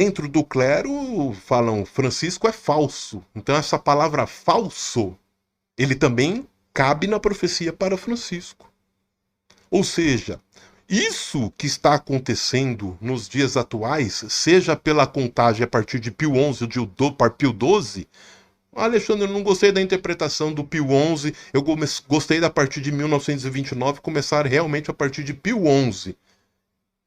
Dentro do clero falam Francisco é falso. Então essa palavra falso, ele também cabe na profecia para Francisco. Ou seja, isso que está acontecendo nos dias atuais, seja pela contagem a partir de Pio XI ou de Pio XII, Alexandre, eu não gostei da interpretação do Pio XI, eu gostei da partir de 1929, começar realmente a partir de Pio XI.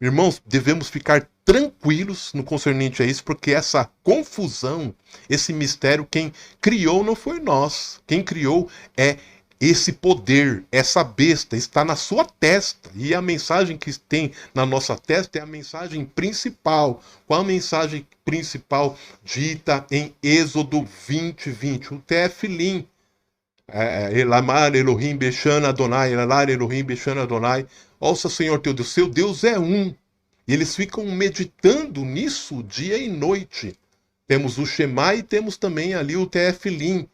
Irmãos, devemos ficar tranquilos no concernente a isso, porque essa confusão, esse mistério, quem criou não foi nós. Quem criou é esse poder, essa besta, está na sua testa. E a mensagem que tem na nossa testa é a mensagem principal. Qual a mensagem principal dita em Êxodo 20:20? O Tefilim. Elamar Elohim Bechana Adonai, Elar Elohim Bechana Adonai. Ouça, Senhor teu Deus, seu Deus é um. E eles ficam meditando nisso dia e noite. Temos o Shema e temos também ali o Tefilim,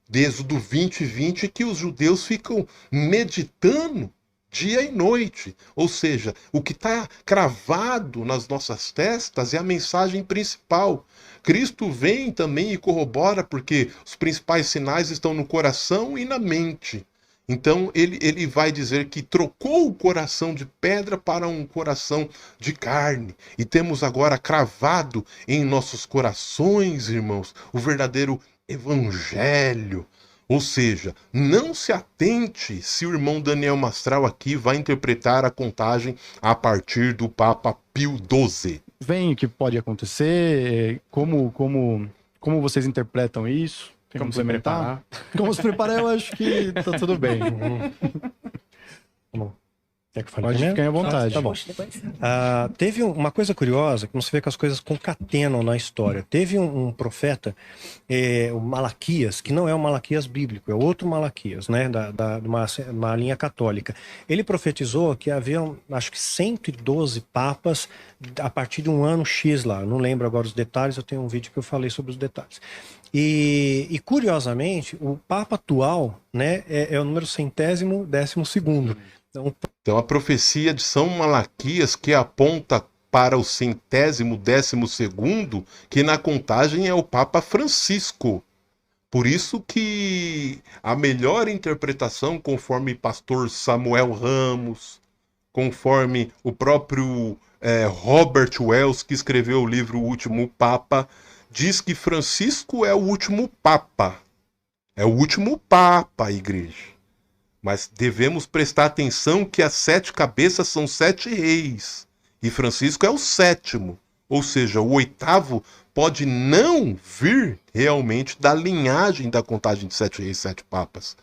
desde o 20:20, que os judeus ficam meditando dia e noite. Ou seja, o que está cravado nas nossas testas é a mensagem principal. Cristo vem também e corrobora, porque os principais sinais estão no coração e na mente. Então ele vai dizer que trocou o coração de pedra para um coração de carne. E temos agora cravado em nossos corações, irmãos, o verdadeiro evangelho. Ou seja, não se atente se o irmão Daniel Mastral aqui vai interpretar a contagem a partir do Papa Pio XII. Vem o que pode acontecer, como vocês interpretam isso? Tem como se preparar? Como se preparar, eu acho que tá tudo bem. Bom, quer que fale Pode primeiro? ficar à vontade. Tá bom. Teve uma coisa curiosa, que você vê que as coisas concatenam na história. Teve um profeta, o Malaquias, que não é o Malaquias bíblico, é outro Malaquias, né, de uma linha católica. Ele profetizou que haviam, acho que 112 papas a partir de um ano X lá. Eu não lembro agora os detalhes, eu tenho um vídeo que eu falei sobre os detalhes. E curiosamente, o Papa atual, né, é o número 112º. Então a profecia de São Malaquias que aponta para o 112º, que na contagem é o Papa Francisco. Por isso que a melhor interpretação, conforme pastor Samuel Ramos, conforme o próprio Robert Wells, que escreveu o livro O Último Papa, diz que Francisco é o último Papa. É o último Papa, igreja. Mas devemos prestar atenção que as 7 cabeças são 7 reis. E Francisco é o 7º. Ou seja, o 8º pode não vir realmente da linhagem da contagem de 7 reis, 7 papas.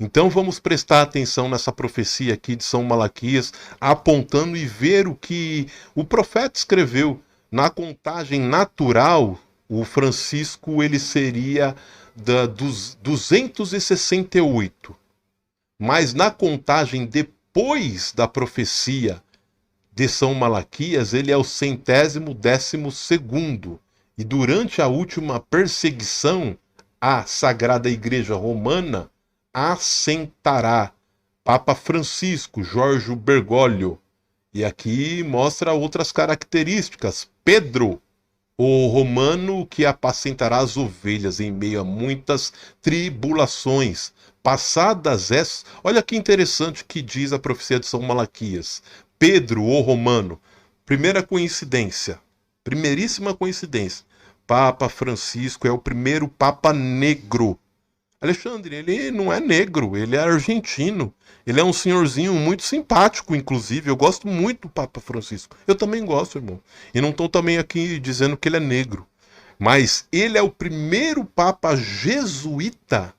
Então vamos prestar atenção nessa profecia aqui de São Malaquias, apontando e ver o que o profeta escreveu. Na contagem natural, o Francisco ele seria dos 268. Mas na contagem depois da profecia de São Malaquias, ele é o 112º. E durante a última perseguição, a Sagrada Igreja Romana assentará Papa Francisco, Jorge Bergoglio. E aqui mostra outras características. Pedro, o romano que apacentará as ovelhas em meio a muitas tribulações. Passadas essas, olha que interessante que diz a profecia de São Malaquias. Pedro, o romano, primeiríssima coincidência. Papa Francisco é o primeiro Papa negro. Alexandre, ele não é negro, ele é argentino. Ele é um senhorzinho muito simpático, inclusive. Eu gosto muito do Papa Francisco. Eu também gosto, irmão. E não estou também aqui dizendo que ele é negro. Mas ele é o primeiro Papa jesuíta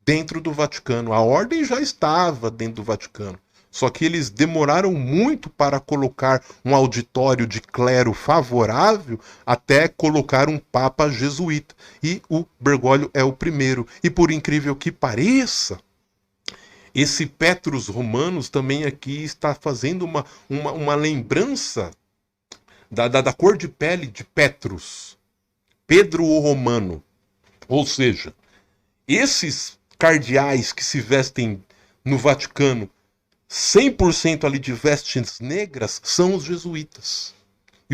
dentro do Vaticano. A ordem já estava dentro do Vaticano. Só que eles demoraram muito para colocar um auditório de clero favorável até colocar um papa jesuíta. E o Bergoglio é o primeiro. E por incrível que pareça, esse Petrus Romanus também aqui está fazendo uma lembrança da cor de pele de Petrus. Pedro o Romano. Ou seja, esses cardeais que se vestem no Vaticano 100% ali de vestes negras são os jesuítas.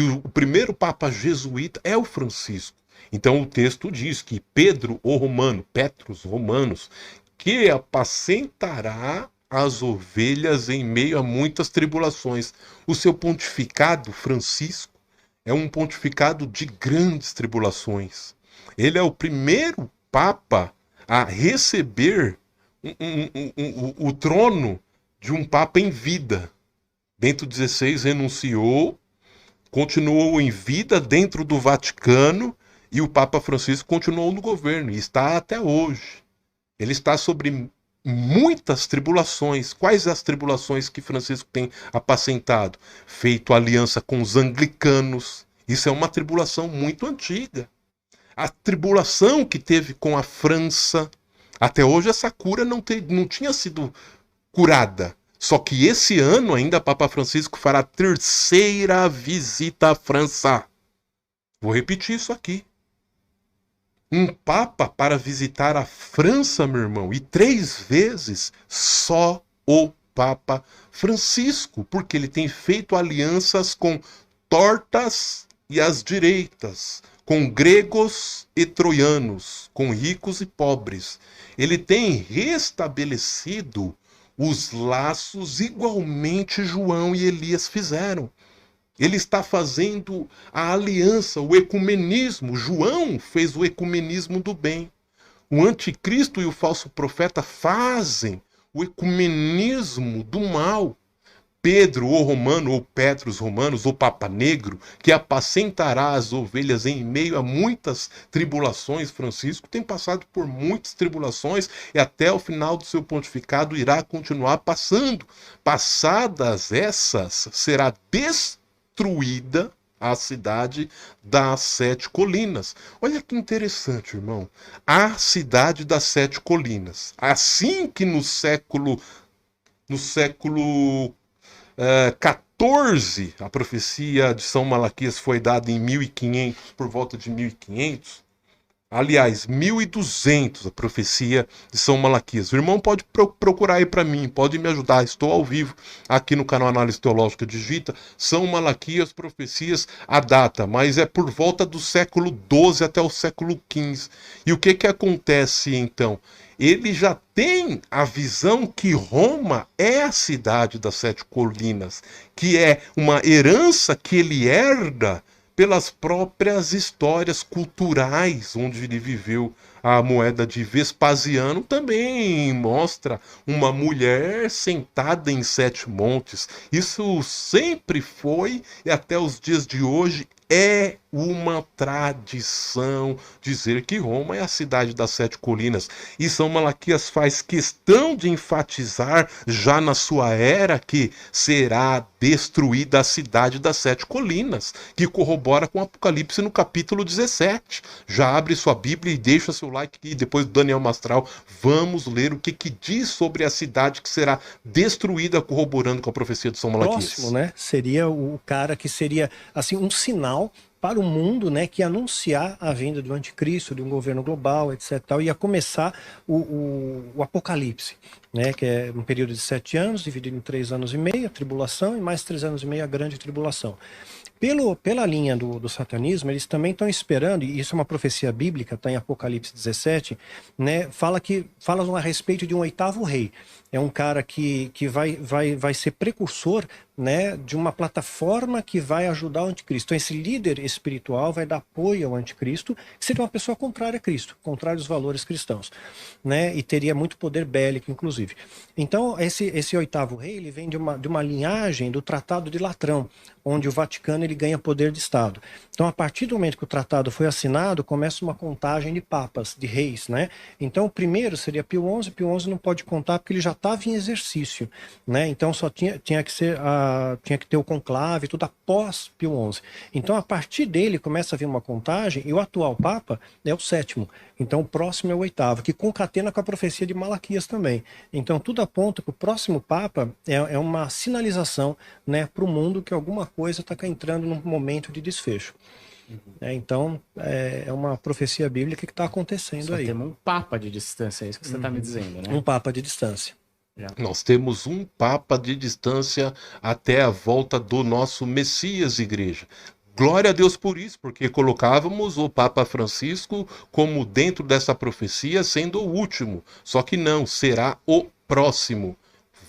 E o primeiro Papa jesuíta é o Francisco. Então o texto diz que Pedro, o Romano, Petrus Romanos, que apacentará as ovelhas em meio a muitas tribulações. O seu pontificado, Francisco, é um pontificado de grandes tribulações. Ele é o primeiro Papa a receber o trono de um Papa em vida. Bento XVI renunciou, continuou em vida dentro do Vaticano, e o Papa Francisco continuou no governo, e está até hoje. Ele está sobre muitas tribulações. Quais as tribulações que Francisco tem apacentado? Feito aliança com os anglicanos. Isso é uma tribulação muito antiga. A tribulação que teve com a França. Até hoje essa cura não tinha sido curada. Só que esse ano ainda Papa Francisco fará a 3ª visita à França. Vou repetir isso aqui. Um Papa para visitar a França, meu irmão, e 3 vezes só o Papa Francisco, porque ele tem feito alianças com tortas e as direitas, com gregos e troianos, com ricos e pobres. Ele tem restabelecido os laços igualmente João e Elias fizeram. Ele está fazendo a aliança, o ecumenismo. João fez o ecumenismo do bem. O anticristo e o falso profeta fazem o ecumenismo do mal. Pedro, o Romano, ou Petrus Romanos, o Papa Negro, que apacentará as ovelhas em meio a muitas tribulações. Francisco tem passado por muitas tribulações e até o final do seu pontificado irá continuar passando. Passadas essas, será destruída a cidade das 7 colinas. Olha que interessante, irmão. A cidade das 7 colinas. Assim que no século 14, a profecia de São Malaquias foi dada em 1500, por volta de 1500. Aliás, 1200, a profecia de São Malaquias. O irmão pode procurar aí para mim, pode me ajudar. Estou ao vivo aqui no canal Análise Teológica. Digita São Malaquias, profecias, a data. Mas é por volta do século XII até o século XV. E o que acontece então? Ele já tem a visão que Roma é a cidade das 7 colinas, que é uma herança que ele herda pelas próprias histórias culturais onde ele viveu. A moeda de Vespasiano também mostra uma mulher sentada em 7 montes. Isso sempre foi, e até os dias de hoje, é uma tradição dizer que Roma é a cidade das 7 colinas. E São Malaquias faz questão de enfatizar, já na sua era, que será destruída a cidade das 7 colinas, que corrobora com o Apocalipse no capítulo 17. Já abre sua Bíblia e deixa seu like aqui, depois do Daniel Mastral. Vamos ler o que diz sobre a cidade que será destruída, corroborando com a profecia de São Malaquias. Próximo, né? Seria o cara que seria assim um sinal para o mundo, né, que ia anunciar a vinda do anticristo, de um governo global, etc. Tal, ia começar o Apocalipse, né, que é um período de 7 anos, dividido em 3 anos e meio, a tribulação, e mais 3 anos e meio, a grande tribulação. Pela linha do satanismo, eles também estão esperando, e isso é uma profecia bíblica, está em Apocalipse 17, né, fala a respeito de um 8º rei. É um cara que vai ser precursor, né, de uma plataforma que vai ajudar o anticristo. Então esse líder espiritual vai dar apoio ao anticristo, que seria uma pessoa contrária a Cristo, contrária aos valores cristãos, né, e teria muito poder bélico, inclusive. Então esse 8º rei, ele vem de uma linhagem do Tratado de Latrão, onde o Vaticano ele ganha poder de Estado. Então a partir do momento que o tratado foi assinado, começa uma contagem de papas, de reis, né? Então o primeiro seria Pio XI. Pio XI não pode contar porque ele já estava em exercício, né? Então só tinha que ter o conclave, tudo após Pio XI. Então a partir dele começa a vir uma contagem, e o atual papa é o 7º. Então o próximo é o 8º, que concatena com a profecia de Malaquias também. Então tudo aponta que o próximo papa é uma sinalização, né, para o mundo que alguma coisa está entrando num momento de desfecho. Então é uma profecia bíblica que está acontecendo. Só aí. Temos um papa de distância, é isso que você está me dizendo, né? Um papa de distância. Nós temos um papa de distância até a volta do nosso Messias, igreja. glória a Deus por isso, porque colocávamos o Papa Francisco como dentro dessa profecia sendo o último. Só que não, será o próximo.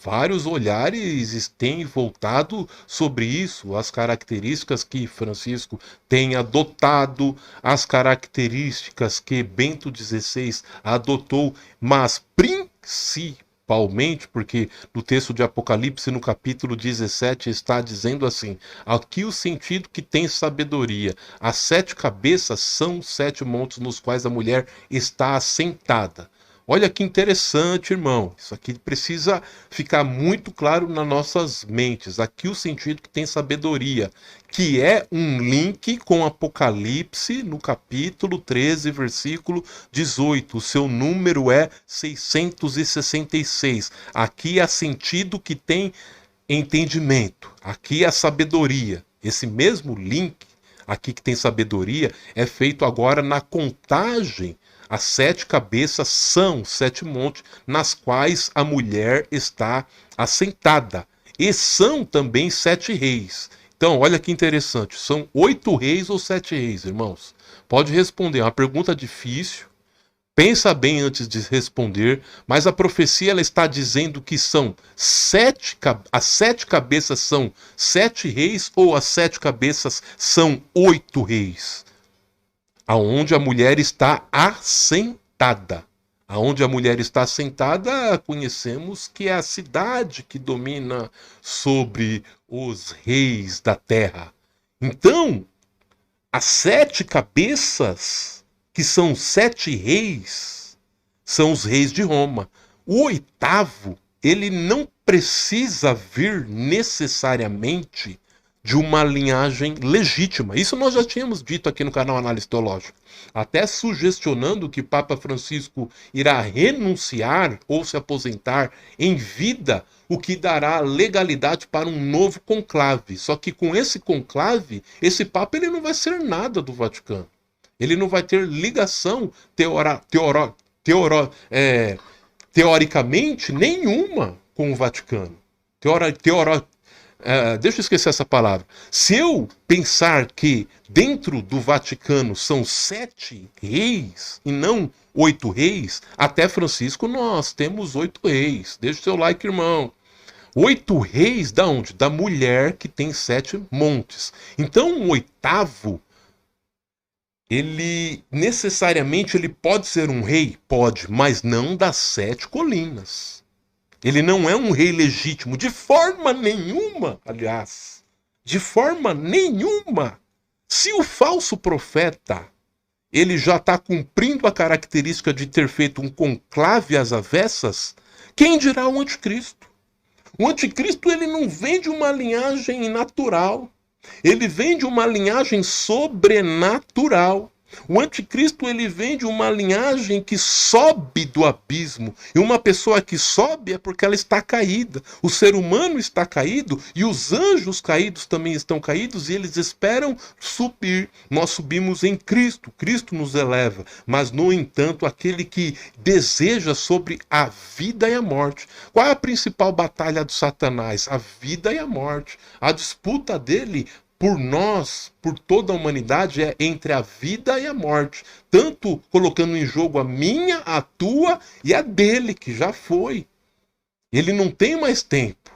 Vários olhares têm voltado sobre isso, as características que Francisco tem adotado, as características que Bento XVI adotou, mas principalmente, porque no texto de Apocalipse, no capítulo 17, está dizendo assim: aqui o sentido que tem sabedoria. As 7 cabeças são os 7 montes nos quais a mulher está assentada. Olha que interessante, irmão. Isso aqui precisa ficar muito claro nas nossas mentes. Aqui o sentido que tem sabedoria, que é um link com Apocalipse, no capítulo 13, versículo 18. O seu número é 666. Aqui é sentido que tem entendimento. Aqui é sabedoria. Esse mesmo link, aqui que tem sabedoria, é feito agora na contagem. As 7 cabeças são 7 montes nas quais a mulher está assentada. E são também 7 reis. Então, olha que interessante. São 8 reis ou 7 reis, irmãos? Pode responder. É uma pergunta difícil. Pensa bem antes de responder. Mas a profecia ela está dizendo que são as 7 cabeças são 7 reis ou as 7 cabeças são 8 reis? Aonde a mulher está assentada. Aonde a mulher está assentada, conhecemos que é a cidade que domina sobre os reis da terra. Então, as 7 cabeças, que são 7 reis, são os reis de Roma. O 8º, ele não precisa vir necessariamente de uma linhagem legítima. Isso nós já tínhamos dito aqui no canal Análise Teológica. Até sugestionando que Papa Francisco irá renunciar ou se aposentar em vida, o que dará legalidade para um novo conclave. Só que com esse conclave, esse Papa ele não vai ser nada do Vaticano. Ele não vai ter ligação teoricamente nenhuma com o Vaticano. Deixa eu esquecer essa palavra. Se eu pensar que dentro do Vaticano são 7 reis e não 8 reis, até Francisco nós temos 8 reis. Deixa o seu like, irmão. 8 reis da onde? Da mulher que tem 7 montes. Então o 8º, ele necessariamente ele pode ser um rei? Pode, mas não das 7 colinas. Ele não é um rei legítimo, de forma nenhuma, aliás. De forma nenhuma. Se o falso profeta, ele já está cumprindo a característica de ter feito um conclave às avessas, quem dirá o anticristo? O anticristo, ele não vem de uma linhagem natural. Ele vem de uma linhagem sobrenatural. O anticristo ele vem de uma linhagem que sobe do abismo. E uma pessoa que sobe é porque ela está caída. O ser humano está caído e os anjos caídos também estão caídos e eles esperam subir. Nós subimos em Cristo. Cristo nos eleva. Mas, no entanto, aquele que deseja sobre a vida e a morte. Qual é a principal batalha de Satanás? A vida e a morte. A disputa dele por nós, por toda a humanidade, é entre a vida e a morte. Tanto colocando em jogo a minha, a tua e a dele, que já foi. Ele não tem mais tempo.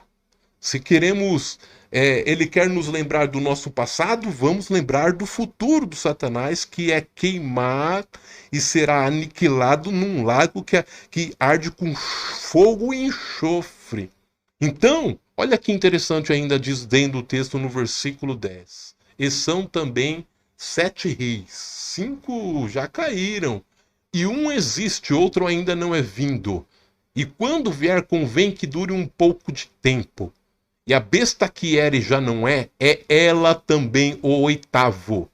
Se queremos, ele quer nos lembrar do nosso passado, vamos lembrar do futuro do Satanás, que é queimar e será aniquilado num lago que arde com fogo e enxofre. Então, olha que interessante ainda diz dentro do texto no versículo 10. E são também 7 reis. 5 já caíram. E um existe, outro ainda não é vindo. E quando vier, convém que dure um pouco de tempo. E a besta que era e já não é ela também o 8º.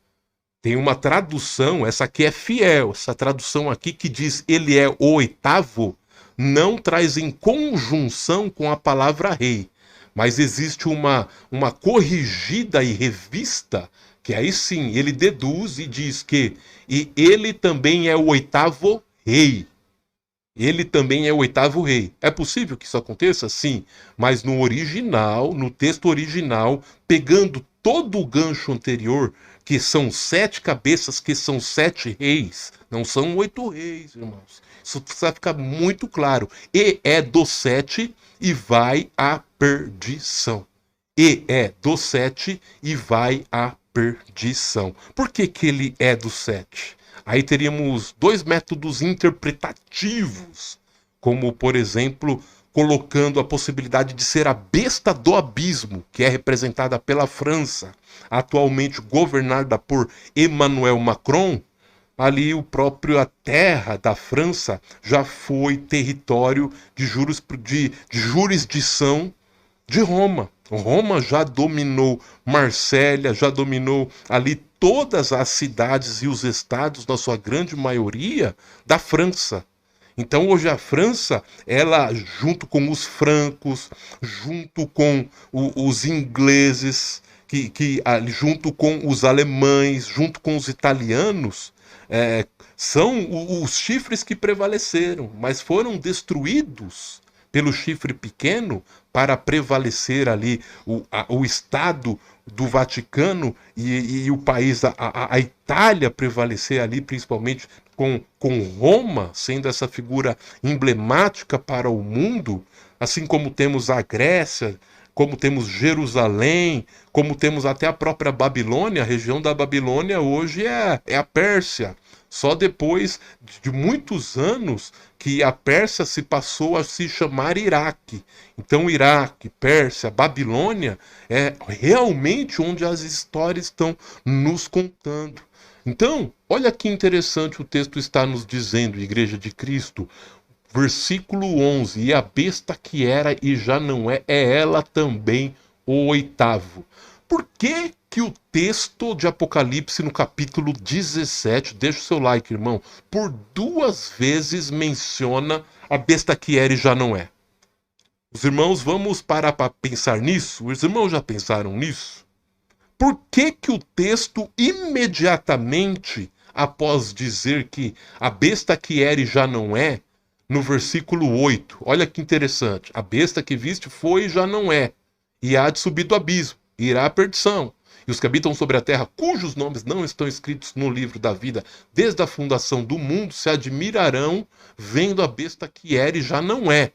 Tem uma tradução, essa aqui é fiel. Essa tradução aqui que diz ele é o 8º, não traz em conjunção com a palavra rei. Mas existe uma corrigida e revista, que aí sim, ele deduz e diz que e ele também é o 8º rei. Ele também é o 8º rei. É possível que isso aconteça? Sim. Mas no original, no texto original, pegando todo o gancho anterior que são 7 cabeças, que são 7 reis. Não são 8 reis, irmãos. Isso precisa ficar muito claro. E é do 7 e vai à perdição. E é do 7 e vai à perdição. Por que que ele é do 7? Aí teríamos 2 métodos interpretativos, como, por exemplo, colocando a possibilidade de ser a besta do abismo, que é representada pela França, atualmente governada por Emmanuel Macron. Ali a terra da França já foi território de jurisdição de Roma. Roma já dominou Marsella, já dominou ali todas as cidades e os estados, na sua grande maioria, da França. Então hoje a França, ela junto com os francos, junto com os ingleses, junto com os alemães, junto com os italianos, são os chifres que prevaleceram, mas foram destruídos pelo chifre pequeno para prevalecer ali o Estado do Vaticano e o país, a Itália prevalecer ali, principalmente com Roma, sendo essa figura emblemática para o mundo, assim como temos a Grécia, como temos Jerusalém, como temos até a própria Babilônia. A região da Babilônia hoje é a Pérsia. Só depois de muitos anos que a Pérsia se passou a se chamar Iraque. Então Iraque, Pérsia, Babilônia é realmente onde as histórias estão nos contando. Então, olha que interessante o texto está nos dizendo, Igreja de Cristo. Versículo 11, e a besta que era e já não é ela também o 8º. Por que que o texto de Apocalipse no capítulo 17, deixa o seu like, irmão, por 2 vezes menciona a besta que era e já não é? Os irmãos, vamos parar para pensar nisso? Os irmãos já pensaram nisso? Por que que o texto imediatamente após dizer que a besta que era e já não é, no versículo 8, olha que interessante, a besta que viste foi e já não é, e há de subir do abismo, irá à perdição. E os que habitam sobre a terra, cujos nomes não estão escritos no livro da vida, desde a fundação do mundo, se admirarão vendo a besta que era e já não é.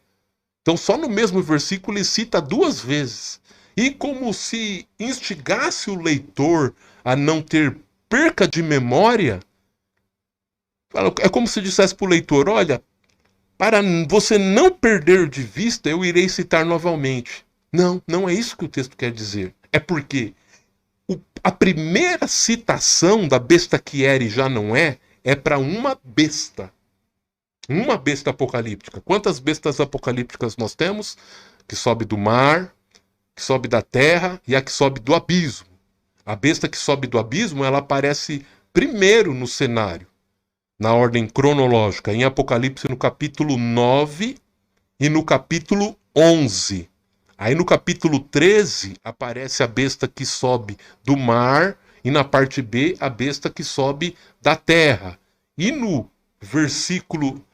Então só no mesmo versículo ele cita 2 vezes. E como se instigasse o leitor a não ter perca de memória, é como se dissesse para o leitor, olha, para você não perder de vista, eu irei citar novamente. Não, não é isso que o texto quer dizer. É porque a primeira citação da besta que era e já não é para uma besta. Uma besta apocalíptica. Quantas bestas apocalípticas nós temos? Que sobe do mar, que sobe da terra e a que sobe do abismo. A besta que sobe do abismo, ela aparece primeiro no cenário, na ordem cronológica, em Apocalipse no capítulo 9 e no capítulo 11. Aí no capítulo 13 aparece a besta que sobe do mar e na parte B a besta que sobe da terra. E no versículo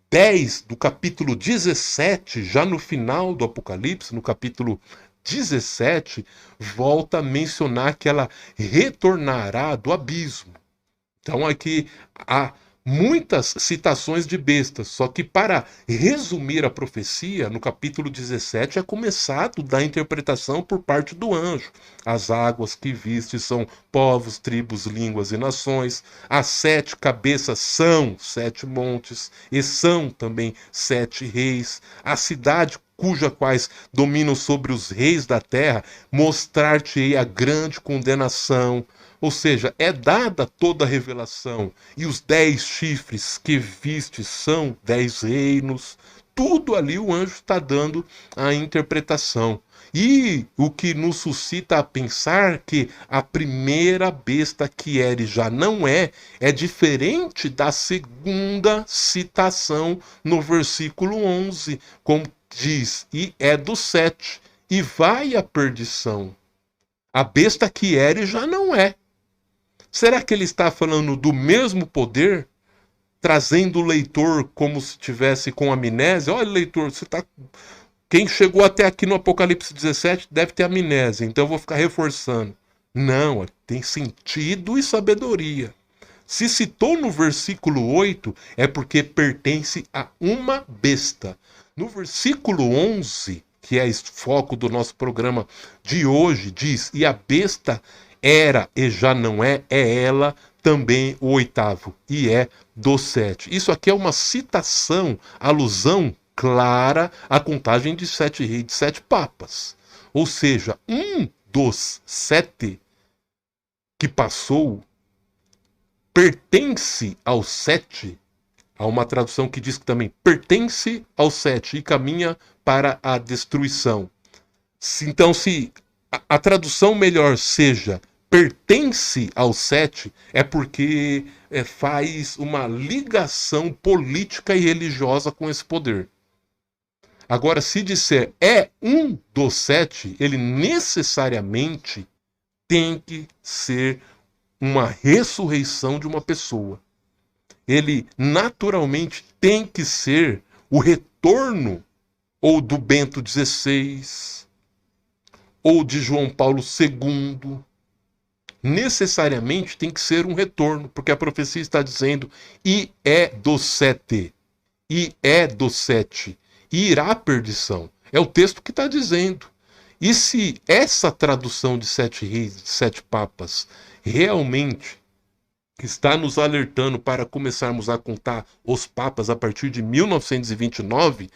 10 do capítulo 17, já no final do Apocalipse, no capítulo 17, volta a mencionar que ela retornará do abismo. Então aqui há muitas citações de bestas, só que para resumir a profecia, no capítulo 17 é começado da interpretação por parte do anjo. As águas que viste são povos, tribos, línguas e nações. As 7 cabeças são 7 montes, e são também 7 reis. A cidade cuja quais dominam sobre os reis da terra, mostrar-te-ei a grande condenação. Ou seja, é dada toda a revelação. E os 10 chifres que viste são 10 reinos. Tudo ali o anjo está dando a interpretação. E o que nos suscita a pensar que a primeira besta que era e já não é diferente da segunda citação no versículo 11. Como diz, e é do 7, e vai à perdição. A besta que era e já não é. Será que ele está falando do mesmo poder, trazendo o leitor como se estivesse com amnésia? Olha, leitor, você tá... Quem chegou até aqui no Apocalipse 17 deve ter amnésia, então eu vou ficar reforçando. Não, tem sentido e sabedoria. Se citou no versículo 8, é porque pertence a uma besta. No versículo 11, que é o foco do nosso programa de hoje, diz: e a besta era e já não é ela também o oitavo, e é do 7. Isso aqui é uma citação, alusão clara à contagem de 7 reis, de 7 papas. Ou seja, um dos 7 que passou pertence ao 7. Há uma tradução que diz que também pertence ao 7 e caminha para a destruição. Então, se a tradução melhor seja pertence ao 7, é porque faz uma ligação política e religiosa com esse poder. Agora, se disser é um dos 7, ele necessariamente tem que ser uma ressurreição de uma pessoa. Ele naturalmente tem que ser o retorno ou do Bento XVI, ou de João Paulo II. Necessariamente tem que ser um retorno, porque a profecia está dizendo: e é do 7, e é do 7, e irá à perdição. É o texto que está dizendo. E se essa tradução de 7 reis, de 7 papas, realmente está nos alertando para começarmos a contar os papas a partir de 1929,